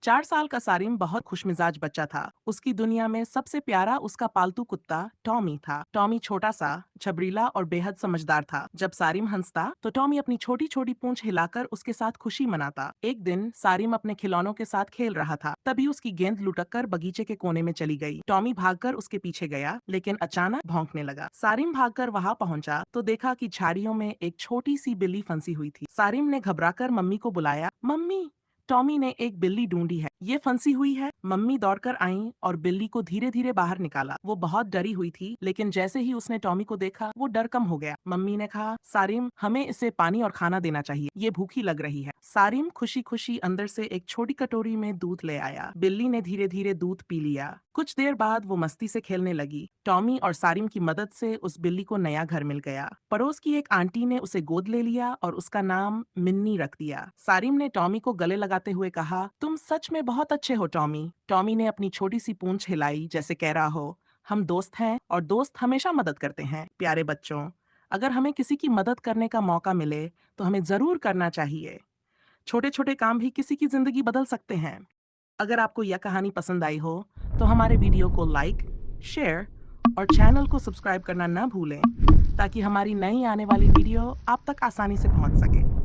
4 साल का सारिम बहुत खुशमिजाज बच्चा था। उसकी दुनिया में सबसे प्यारा उसका पालतू कुत्ता टॉमी था। टॉमी छोटा सा, छबरीला और बेहद समझदार था। जब सारिम हंसता तो टॉमी अपनी छोटी छोटी पूंछ हिलाकर उसके साथ खुशी मनाता। एक दिन सारिम अपने खिलौनों के साथ खेल रहा था, तभी उसकी गेंद लुढ़क बगीचे के कोने में चली गई। टॉमी भागकर उसके पीछे गया, लेकिन अचानक भौंकने लगा। सारिम भागकर वहां पहुंचा तो देखा कि झाड़ियों में एक छोटी सी बिल्ली फंसी हुई थी। सारिम ने घबराकर मम्मी को बुलाया। मम्मी, टॉमी ने एक बिल्ली ढूंढी है, ये फंसी हुई है। मम्मी दौड़कर आईं और बिल्ली को धीरे धीरे बाहर निकाला। वो बहुत डरी हुई थी, लेकिन जैसे ही उसने टॉमी को देखा वो डर कम हो गया। मम्मी ने कहा, सारिम, हमें इसे पानी और खाना देना चाहिए, ये भूखी लग रही है। सारिम खुशी खुशी अंदर से एक छोटी कटोरी में दूध ले आया। बिल्ली ने धीरे धीरे दूध पी लिया। कुछ देर बाद वो मस्ती से खेलने लगी। टॉमी और सारिम की मदद से उस बिल्ली को नया घर मिल गया। पड़ोस की एक आंटी ने उसे गोद ले लिया और उसका नाम मिन्नी रख दिया। सारिम ने टॉमी को गले लगाते हुए कहा, तुम सच में बहुत अच्छे हो टॉमी। टॉमी ने अपनी छोटी सी पूंछ हिलाई, जैसे कह रहा हो, हम दोस्त हैं और दोस्त हमेशा मदद करते हैं। प्यारे बच्चों, अगर हमें किसी की मदद करने का मौका मिले तो हमें जरूर करना चाहिए। छोटे छोटे काम भी किसी की जिंदगी बदल सकते हैं। अगर आपको यह कहानी पसंद आई हो तो हमारे वीडियो को लाइक, शेयर और चैनल को सब्सक्राइब करना न भूलें, ताकि हमारी नई आने वाली वीडियो आप तक आसानी से पहुंच सके।